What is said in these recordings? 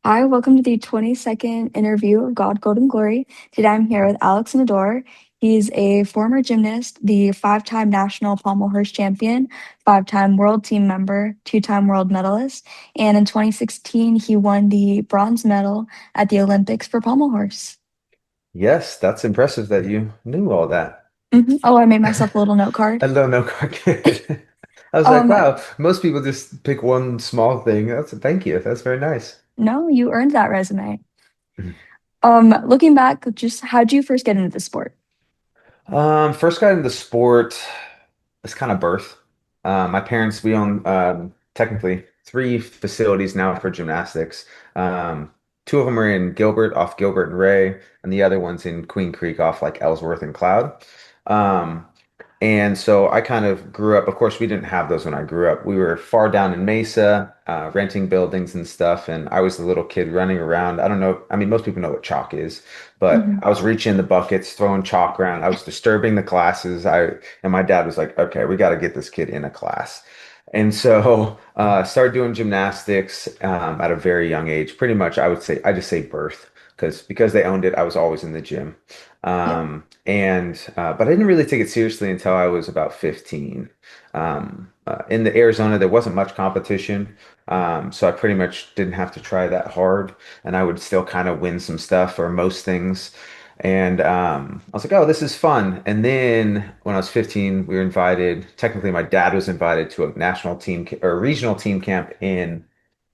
Hi, welcome to the 22nd interview of God, Gold, and Glory. Today I'm here with Alex Naddour. He's a former gymnast, the five-time national pommel horse champion, five-time world team member, two-time world medalist, and in 2016 he won the bronze medal at the Olympics for pommel horse. Yes, that's impressive that you knew all that. Oh, I made myself a little note card. I don't know, good. I was like, Um, wow, most people just pick one small thing. Thank you. That's very nice. no, you earned that resume. Looking back, just how'd you first get into the sport? First got into sport, it's kind of birth. My parents, we own technically three facilities now for gymnastics. Um, Two of them are in Gilbert, off Gilbert and Ray, and the other one's in Queen Creek, off like Ellsworth and Cloud. Um, And so I kind of grew up. Of course, we didn't have those when I grew up. We were far down in Mesa, renting buildings and stuff. And I was the little kid running around. I don't know. I mean, most people know what chalk is, but Mhm. I was reaching in the buckets, throwing chalk around. I was disturbing the classes. And my dad was like, "Okay, we got to get this kid in a class." And so started doing gymnastics at a very young age. Pretty much, I would say I just say birth because they owned it. I was always in the gym. Yeah. But I didn't really take it seriously until I was about 15. In the Arizona, there wasn't much competition, so I pretty much didn't have to try that hard, and I would still kind of win some stuff or most things. And I was like, "Oh, this is fun." And then when I was 15, we were invited. Technically, my dad was invited to a national team or a regional team camp in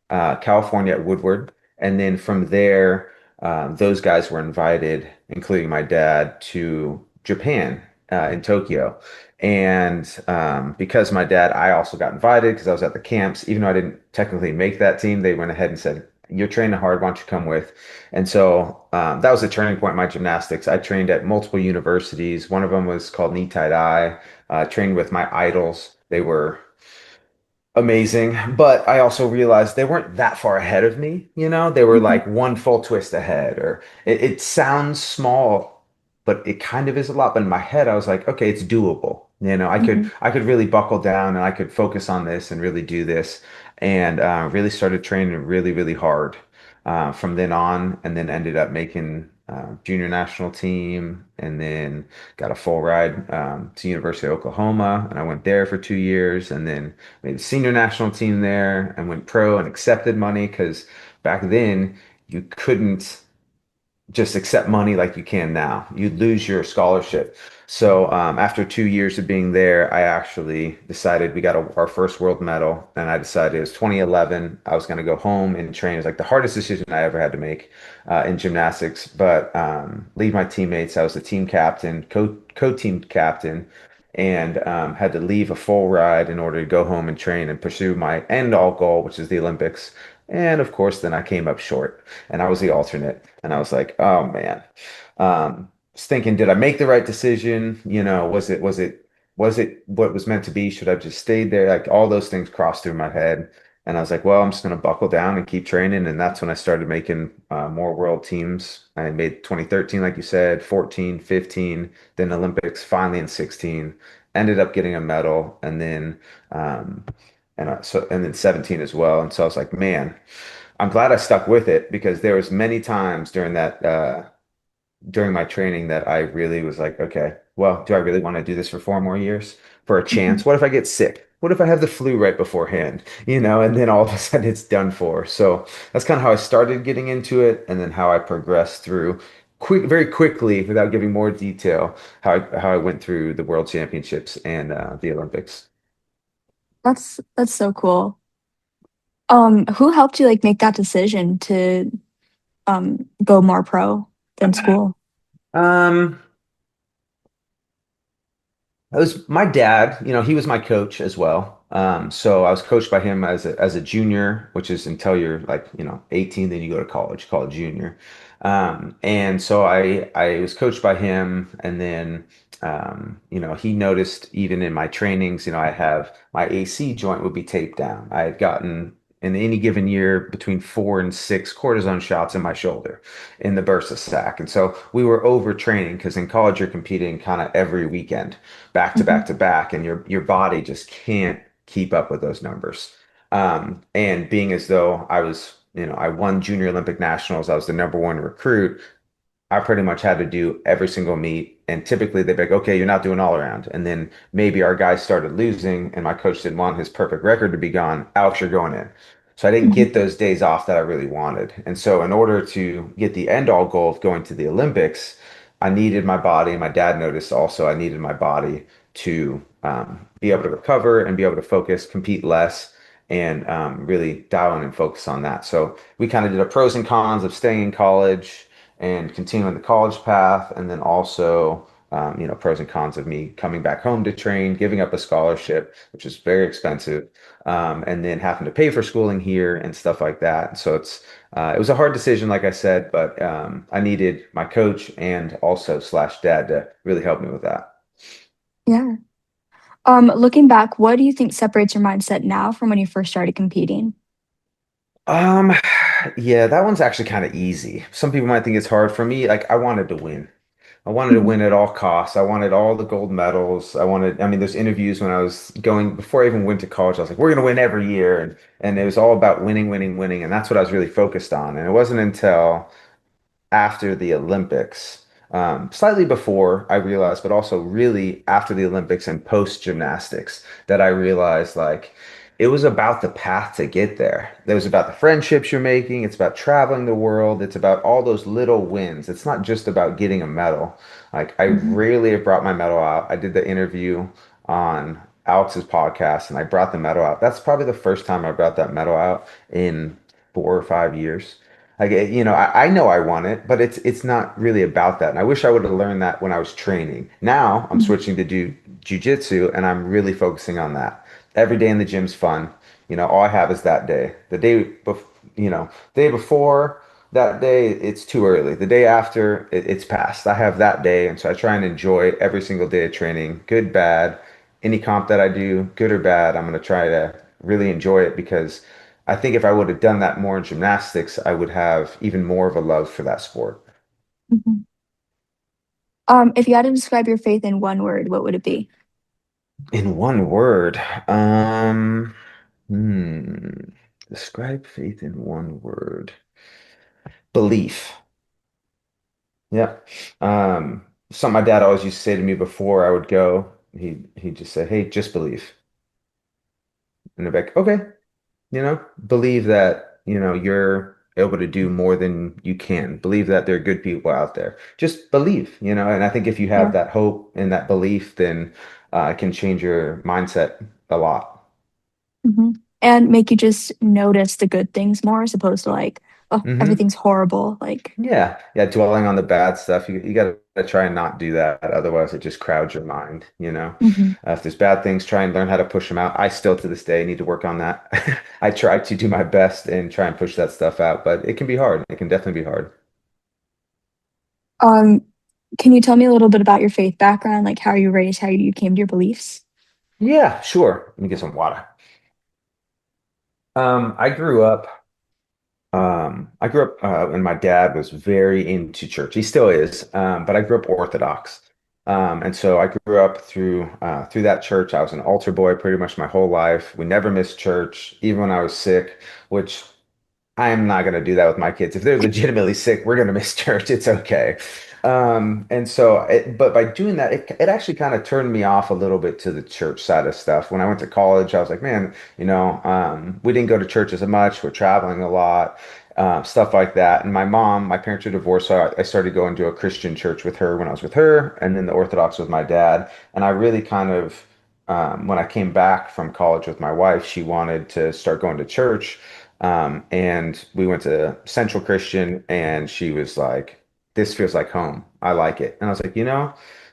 California at Woodward. And then from there, those guys were invited, including my dad, to Japan in Tokyo. And because my dad, I also got invited because I was at the camps. Even though I didn't technically make that team, they went ahead and said, "You're training hard. Why don't you come with?" And so that was a turning point in my gymnastics. I trained at multiple universities. One of them was called Knee Tight Eye. Trained with my idols. They were amazing. But I also realized they weren't that far ahead of me. They were Mhm. like one full twist ahead, or it sounds small, but it kind of is a lot. But in my head, I was like, okay, it's doable. I could Mhm. I could really buckle down and I could focus on this and really do this, and really started training really, really hard from then on, and then ended up making junior national team, and then got a full ride to University of Oklahoma, and I went there for 2 years, and then made the senior national team there and went pro and accepted money because back then you couldn't just accept money like you can now. You'd lose your scholarship. So after 2 years of being there, I actually decided we got our first world medal, and I decided it was 2011. I was going to go home and train. It was like the hardest decision I ever had to make in gymnastics, but leave my teammates. I was the team captain, co-team captain, and had to leave a full ride in order to go home and train and pursue my end all goal, which is the Olympics. And of course, then I came up short, and I was the alternate. And I was like, oh man. Was thinking, did I make the right decision? Was it what was meant to be? Should I have just stayed there? Like all those things crossed through my head. And I was like, well, I'm just gonna buckle down and keep training. And that's when I started making more world teams. I made 2013, like you said, 14, 15, then Olympics, finally in 16. Ended up getting a medal, and then um, and then 17 as well. And so I was like, man. I'm glad I stuck with it because there was many times during my training that I really was like, okay, well, do I really want to do this for 4 more years for a Mhm. chance? What if I get sick? What if I have the flu right beforehand? And then all of a sudden it's done for. So that's kind of how I started getting into it, and then how I progressed through very quickly, without giving more detail, how I went through the World Championships and the Olympics. That's so cool. Who helped you like make that decision to go more pro than school? Um, It was my dad, he was my coach as well. So I was coached by him as a junior, which is until you're like, 18, then you go to college, call it junior. And so I was coached by him, and then he noticed even in my trainings, I have my AC joint would be taped down. I had gotten in any given year between 4 and 6 cortisone shots in my shoulder in the bursa sac. And so we were overtraining because in college you're competing kind of every weekend, back to Mhm. back to back, and your body just can't keep up with those numbers. And being as though I was I won Junior Olympic Nationals. I was the number one recruit. I pretty much had to do every single meet. And typically they'd be like, okay, you're not doing all around. And then maybe our guys started losing and my coach didn't want his perfect record to be gone. Alex, you're going in. So I didn't Mhm. get those days off that I really wanted. And so in order to get the end all goal of going to the Olympics, I needed my body. And my dad noticed also I needed my body to be able to recover and be able to focus, compete less, and really dial in and focus on that. So we kind of did a pros and cons of staying in college and continuing the college path, and then also, pros and cons of me coming back home to train, giving up a scholarship, which is very expensive, and then having to pay for schooling here and stuff like that. So it was a hard decision, like I said, but I needed my coach and also slash dad to really help me with that. Yeah. Looking back, what do you think separates your mindset now from when you first started competing? Um, yeah, that one's actually kind of easy. Some people might think it's hard. For me, like I wanted to win. I wanted to Mhm. win at all costs. I wanted all the gold medals. I mean, there's interviews when I was going, before I even went to college, I was like, we're going to win every year. And it was all about winning, winning, winning. And that's what I was really focused on. And it wasn't until after the Olympics. Slightly before I realized, but also really after the Olympics and post gymnastics, that I realized like it was about the path to get there. It was about the friendships you're making. It's about traveling the world. It's about all those little wins. It's not just about getting a medal. Like I Mhm. rarely have brought my medal out. I did the interview on Alex's podcast and I brought the medal out. That's probably the first time I brought that medal out in 4 or 5 years. Like I know I want it, but it's not really about that. And I wish I would have learned that when I was training. Now I'm Mhm. switching to do jujitsu, and I'm really focusing on that. Every day in the gym's fun. All I have is that day. Day before that day, it's too early. The day after, it's past. I have that day, and so I try and enjoy every single day of training, good, bad, any comp that I do, good or bad. I'm gonna try to really enjoy it because I think if I would have done that more in gymnastics, I would have even more of a love for that sport. Mhm. If you had to describe your faith in one word, what would it be? In one word, um, hmm, describe faith in one word. Belief. Yeah. Something my dad always used to say to me before I would go, he just said, "Hey, just believe." And I'd be like, "Okay." Believe that, you're able to do more than you can. Believe that there are good people out there. Just believe, and I think if you have Yeah. that hope and that belief, then it can change your mindset a lot. Mhm. And make you just notice the good things more as opposed to like, oh, Hmm. everything's horrible. Like, Yeah. Yeah. Dwelling on the bad stuff, you got to try and not do that. Otherwise, it just crowds your mind. mhm. If there's bad things, try and learn how to push them out. I still to this day need to work on that. I try to do my best and try and push that stuff out, but it can be hard. It can definitely be hard. Um, can you tell me a little bit about your faith background, like how you were raised, how you came to your beliefs? Yeah, sure. Let me get some water. I grew up. And my dad was very into church. He still is, but I grew up Orthodox, and so I grew up through that church. I was an altar boy pretty much my whole life. We never missed church, even when I was sick, which I'm not going to do that with my kids. If they're legitimately sick, we're going to miss church. It's okay. But by doing that, it actually kind of turned me off a little bit to the church side of stuff. When I went to college, I was like, man, we didn't go to church as much. We're traveling a lot, stuff like that. And my parents are divorced, so I started going to a Christian church with her when I was with her, and then the Orthodox with my dad. And I really kind of, when I came back from college with my wife, she wanted to start going to church. And we went to Central Christian, and she was like, "This feels like home. I like it." And I was like,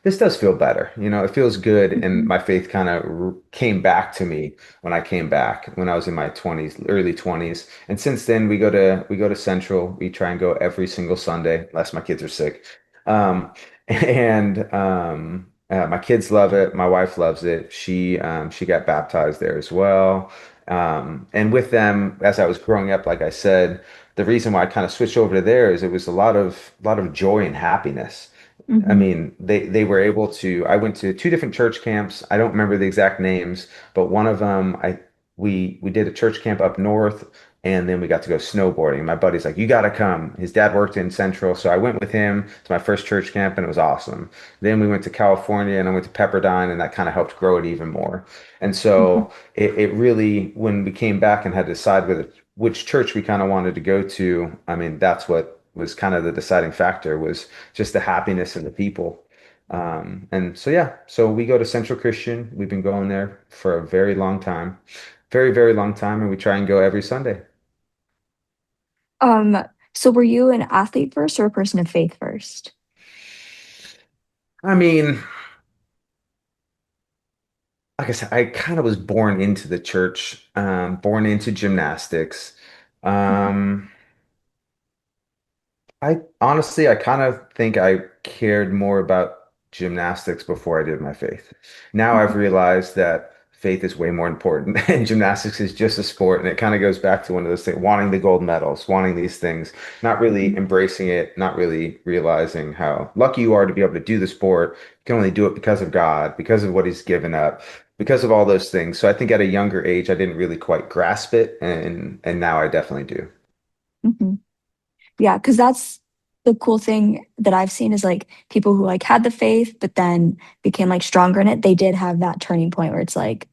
this does feel better. It feels good. And Mhm. my faith kind of came back to me when I came back when I was in my 20s, early 20s. And since then, we go to Central. We try and go every single Sunday, unless my kids are sick. Um, and my kids love it. My wife loves it. She got baptized there as well. And with them, as I was growing up, like I said, the reason why I kind of switched over to there is it was a lot of joy and happiness. I Mhm. mean, they were able to. I went to two different church camps. I don't remember the exact names, but one of them, we did a church camp up north. And then we got to go snowboarding. My buddy's like, you got to come. His dad worked in Central. So I went with him to my first church camp and it was awesome. Then we went to California and I went to Pepperdine and that kind of helped grow it even more. And Mhm. so it really, when we came back and had to decide which church we kind of wanted to go to, I mean, that's what was kind of the deciding factor was just the happiness and the people. And so, yeah, so we go to Central Christian. We've been going there for a very long time, very, very long time. And we try and go every Sunday. Um, so were you an athlete first or a person of faith first? I mean, like I said, I kind of was born into the church, born into gymnastics. Mhm. Um, I honestly, I kind of think I cared more about gymnastics before I did my faith. Now I've Mhm. realized that faith is way more important, and gymnastics is just a sport. And it kind of goes back to one of those things, wanting the gold medals, wanting these things, not really Mhm. embracing it, not really realizing how lucky you are to be able to do the sport. You can only do it because of God, because of what He's given up, because of all those things. So I think at a younger age, I didn't really quite grasp it, and now I definitely do. Mhm. Yeah, because that's the cool thing that I've seen is like people who like had the faith but then became like stronger in it. They did have that turning point where it's like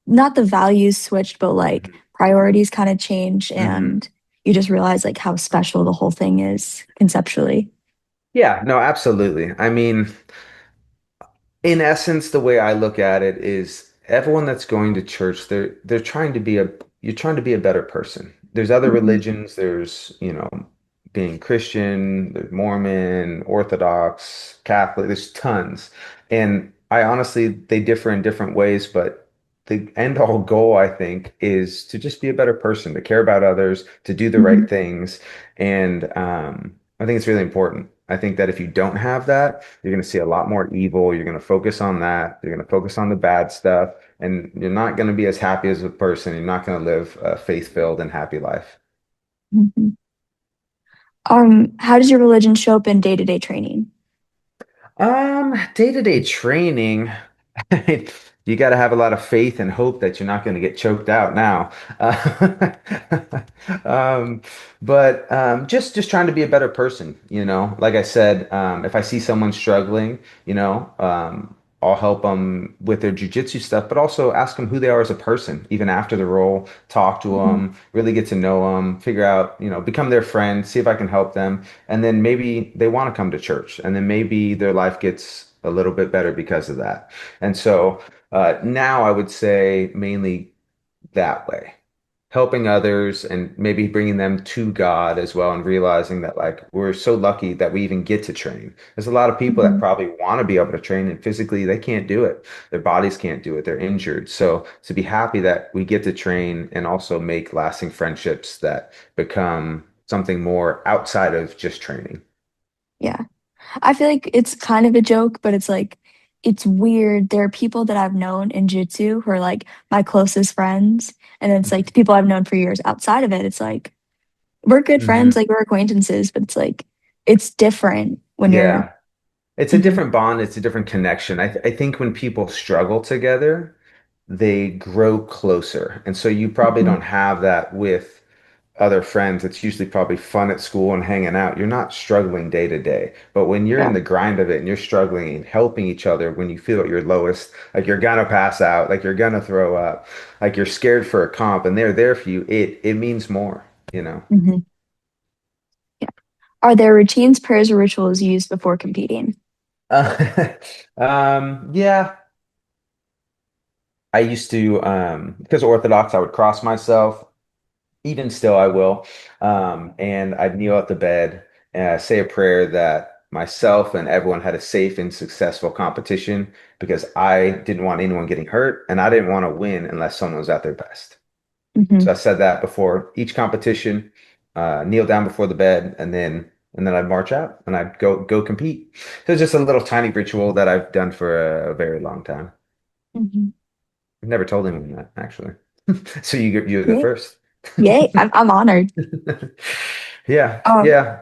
not the values switched, but like Mhm. priorities kind of change Mhm. and you just realize like how special the whole thing is conceptually. Yeah, no, absolutely. I mean, in essence, the way I look at it is everyone that's going to church, they're trying to be a you're trying to be a better person. There's other Mhm. religions, there's, being Christian, there's Mormon, Orthodox, Catholic, there's tons. And I honestly, they differ in different ways, but the end all goal, I think, is to just be a better person, to care about others, to do the Mhm. right things. And I think it's really important. I think that if you don't have that, you're going to see a lot more evil. You're going to focus on that. You're going to focus on the bad stuff, and you're not going to be as happy as a person. You're not going to live a faith-filled and happy life. Mhm. How does your religion show up in day-to-day training? Day-to-day training, you got to have a lot of faith and hope that you're not going to get choked out now. Uh, um, but just trying to be a better person, Like I said, if I see someone struggling, I'll help them with their jujitsu stuff, but also ask them who they are as a person, even after the role, talk to Mhm. them, really get to know them, figure out, become their friend, see if I can help them. And then maybe they want to come to church, and then maybe their life gets a little bit better because of that. And so now I would say mainly that way, helping others and maybe bringing them to God as well, and realizing that like we're so lucky that we even get to train. There's a lot of people that Mhm. probably want to be able to train and physically they can't do it. Their bodies can't do it. They're injured. So to be happy that we get to train and also make lasting friendships that become something more outside of just training. Yeah. I feel like it's kind of a joke, but it's like it's weird. There are people that I've known in Jitsu who are like my closest friends. And it's like the people I've known for years outside of it. It's like we're good friends, Hmm. like we're acquaintances, but it's like it's different when you're Yeah. It's a Mhm. different bond. It's a different connection. I think when people struggle together, they grow closer. And so you probably Mhm. don't have that with other friends. It's usually probably fun at school and hanging out. You're not struggling day to day. But when you're in Yeah. the grind of it and you're struggling and helping each other when you feel at your lowest, like you're gonna pass out, like you're gonna throw up, like you're scared for a comp and they're there for you, it means more. Mhm. Yeah. Are there routines, prayers, or rituals used before competing? Uh, yeah, I used to, because Orthodox, I would cross myself. Even still, I will. And I'd kneel at the bed and say a prayer that myself and everyone had a safe and successful competition because I didn't want anyone getting hurt and I didn't want to win unless someone was at their best. So I Mhm. said that before each competition, kneel down before the bed, and then I'd march out and I'd go compete. So it's just a little tiny ritual that I've done for a very long time. Mhm. I've never told anyone that actually. So you're the Yay. first. Yay. I'm honored. Yeah, Um, yeah.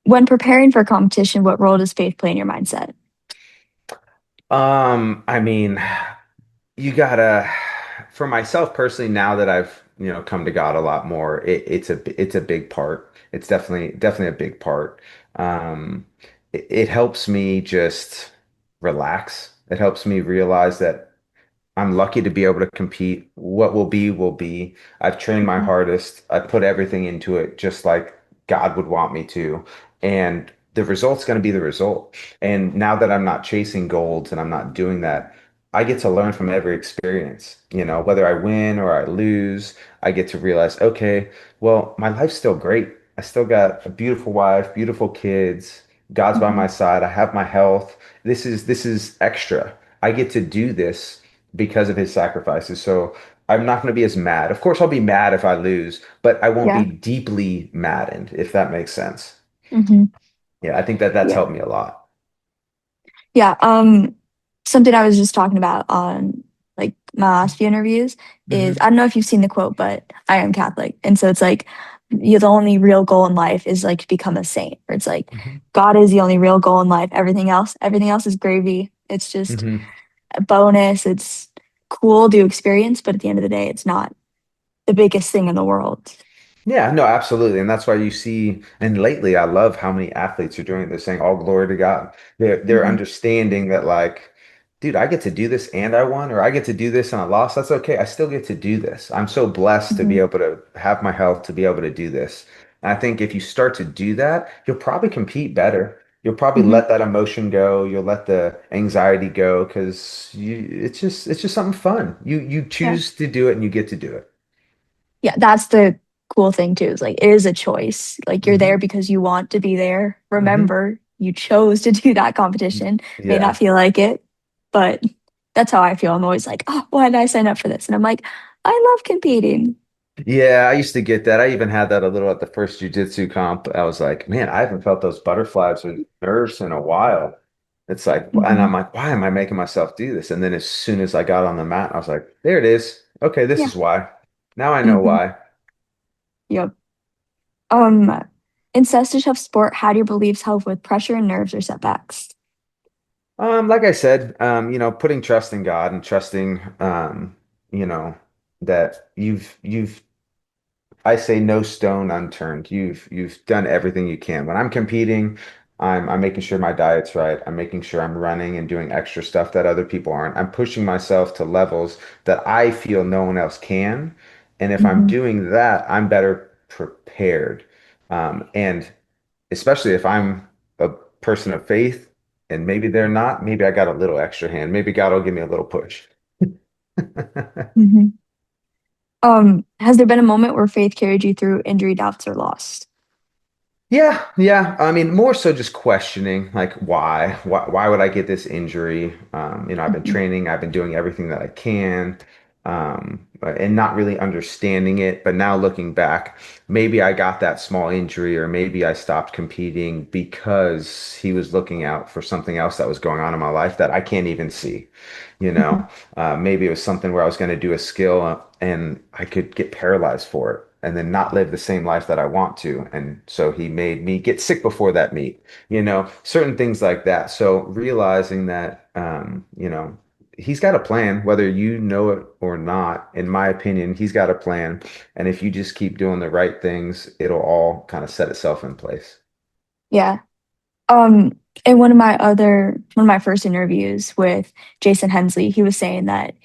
when preparing for competition, what role does faith play in your mindset? I mean, you gotta, for myself personally, now that I've come to God a lot more. It's a big part. It's definitely a big part. Um, it helps me just relax. It helps me realize that I'm lucky to be able to compete. What will be, will be. I've trained my Mhm. hardest. I put everything into it just like God would want me to. And the result's going to be the result. And now that I'm not chasing golds and I'm not doing that, I get to learn from every experience. Whether I win or I lose, I get to realize, okay, well, my life's still great. I still got a beautiful wife, beautiful kids. God's by my Mhm. side. I have my health. This is extra. I get to do this because of his sacrifices. So I'm not going to be as mad. Of course, I'll be mad if I lose, but I won't be Yeah. deeply maddened, if that makes sense. Hmm. Yeah, I think that that's Yeah. helped me a lot. Yeah. Something I was just talking about on like my last few interviews is Hmm. I don't know if you've seen the quote, but I am Catholic. And so it's like you the only real goal in life is like to become a saint. Or it's like Hmm. God is the only real goal in life. Everything else is gravy. It's just Hmm. a bonus. It's cool to experience, but at the end of the day, it's not the biggest thing in the world. Yeah, no, absolutely. And that's why you see, and lately I love how many athletes are doing it. They're saying all glory to God. They're Hmm. understanding that like, dude, I get to do this and I won, or I get to do this and I lost. That's okay. I still get to do this. I'm so blessed to be Hmm. able to have my health to be able to do this. And I think if you start to do that, you'll probably compete better. You'll probably Hmm. let that emotion go. You'll let the anxiety go because it's just something fun. You Yeah. choose to do it and you get to do it. Yeah, that's the cool thing too, is like it is a choice. Like you're there Hmm. because you want to be there. Hmm. Remember, you chose to do that competition. May not Yeah. feel like it, but that's how I feel. I'm always like, oh, why did I sign up for this? And I'm like, I love competing. Yeah, I used to get that. I even had that a little at the first jiu-jitsu comp. I was like, man, I haven't felt those butterflies or nerves in a while. It's like, and I'm Hmm. like, why am I making myself do this? And then as soon as I got on the mat, I was like, there it is. Okay, this Yeah. is why. Now I know Hmm. why. Yep. Um, in such a tough sport, how do your beliefs help with pressure and nerves or setbacks? Like I said, putting trust in God and trusting, you know, that you've I say no stone unturned. You've done everything you can. When I'm competing, I'm making sure my diet's right. I'm making sure I'm running and doing extra stuff that other people aren't. I'm pushing myself to levels that I feel no one else can. And if I'm Hmm. doing that, I'm better prepared. And especially if I'm a person of faith and maybe they're not, maybe I got a little extra hand. Maybe God will give me a little push. Hmm. Has there been a moment where faith carried you through injury, doubts, or loss? Yeah, yeah. I mean, more so just questioning, like, why? Why would I get this injury? I've been Hmm. training, I've been doing everything that I can, and not really understanding it. But now looking back, maybe I got that small injury, or maybe I stopped competing because he was looking out for something else that was going on in my life that I can't even see. You know, Hmm. maybe it was something where I was going to do a skill and I could get paralyzed for it and then not live the same life that I want to. And so he made me get sick before that meet, certain things like that. So realizing that, he's got a plan, whether you know it or not. In my opinion, he's got a plan. And if you just keep doing the right things, it'll all kind of set itself in place. Yeah. In one of my first interviews with Jason Hensley, he was saying that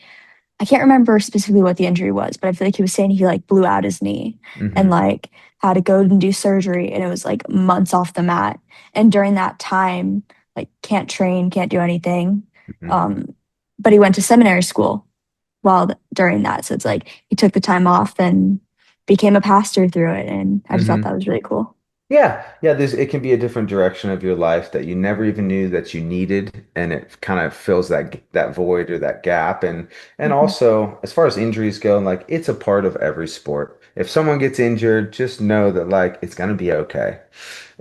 I can't remember specifically what the injury was, but I feel like he was saying he like blew out his knee and Hmm. like had to go and do surgery and it was like months off the mat. And during that time, like can't train, can't do anything. Hmm. Um, but he went to seminary school during that. So it's like he took the time off and became a pastor through it. And I just thought that Hmm. was really cool. Yeah, yeah, it can be a different direction of your life that you never even knew that you needed, and it kind of fills that void or that gap. And Hmm. also, as far as injuries go, like it's a part of every sport. If someone gets injured, just know that like it's gonna be okay.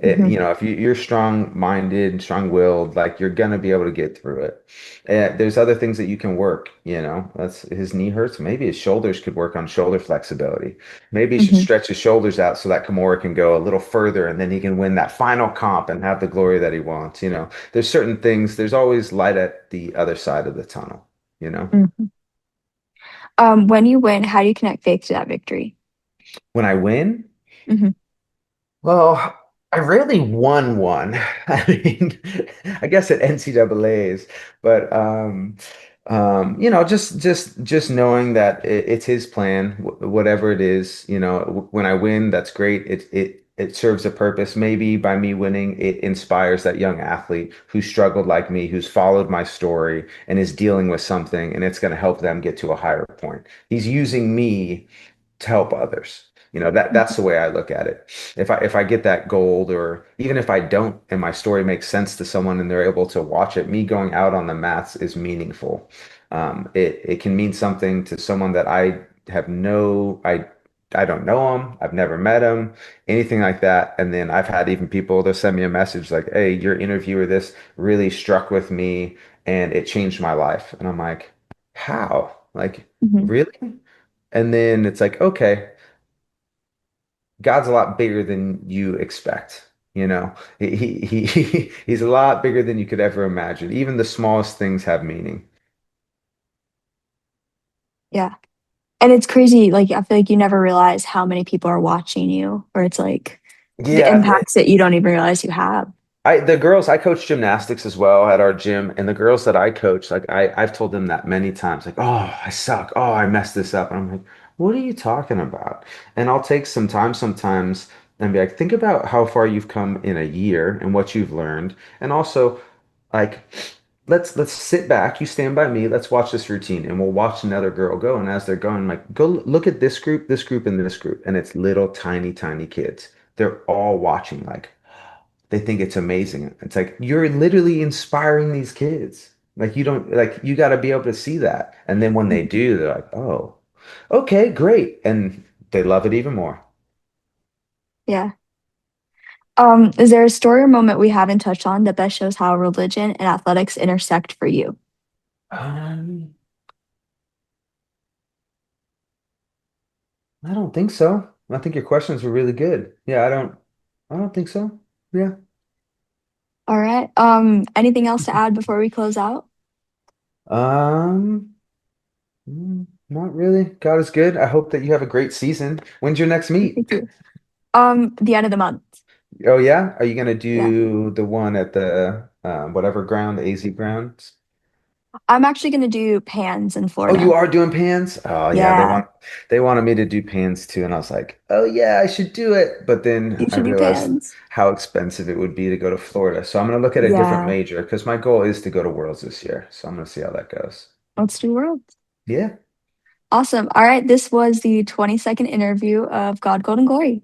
Hmm. If you're strong-minded, strong-willed, like you're gonna be able to get through it. There's other things that you can work, That's his knee hurts. Maybe his shoulders could work on shoulder flexibility. Maybe he should Hmm. stretch his shoulders out so that Kimura can go a little further and then he can win that final comp and have the glory that he wants. There's certain things, there's always light at the other side of the tunnel, you know? Hmm. When you win, how do you connect faith to that victory? When I win, Hmm. well, I rarely won one. I mean, I guess at NCAA's, but just knowing that it's his plan, whatever it is, when I win, that's great. It serves a purpose. Maybe by me winning, it inspires that young athlete who struggled like me, who's followed my story and is dealing with something, and it's going to help them get to a higher point. He's using me to help others. That's the way I look at it. If I get that gold, or even if I don't, and my story makes sense to someone and they're able to watch it, me going out on the mats is meaningful. It can mean something to someone that I don't know him, I've never met him, anything like that. And then I've had even people, they'll send me a message like, "Hey, your interview or this really struck with me and it changed my life." And I'm like, "How? Like, Hmm. really?" And then it's like, okay, God's a lot bigger than you expect. He's a lot bigger than you could ever imagine. Even the smallest things have meaning. Yeah. And it's crazy. Like, I feel like you never realize how many people are watching you, or it's like the Yeah, impacts that you don't even realize you have. the girls, I coach gymnastics as well at our gym, and the girls that I coach, like I've told them that many times, like, "Oh, I suck. Oh, I messed this up." And I'm like, "What are you talking about?" And I'll take some time sometimes and be like, "Think about how far you've come in a year and what you've learned, and also like let's sit back. You stand by me. Let's watch this routine, and we'll watch another girl go. And as they're going, like, go look at this group, and this group, and it's little tiny, tiny kids. They're all watching, like." They think it's amazing. It's like you're literally inspiring these kids. Like you don't like you got to be able to see that. And then when they Mhm. do, they're like, "Oh, okay, great." And they love it even more. Yeah. Is there a story or moment we haven't touched on that best shows how religion and athletics intersect for you? Um, I don't think so. I think your questions were really good. Yeah, I don't think so. Yeah. All right. Anything else to add before we close out? Um, Not really. God is good. I hope that you have a great season. When's your next meet? Thank you. The end of the month. Oh yeah? Are you gonna Yeah. do the one at the whatever ground, the AZ grounds? I'm actually gonna do pans in Oh, you Florida. are doing pans? Oh yeah, Yeah. they wanted me to do pans too, and I was like, oh yeah, I should do it. But then You I should do realized pans. how expensive it would be to go to Florida. So I'm gonna look at a different Yeah. major because my goal is to go to Worlds this year. So I'm gonna see how that goes. Let's do world. Yeah. Awesome. All right. This was the 22nd interview of God, Gold, and Glory.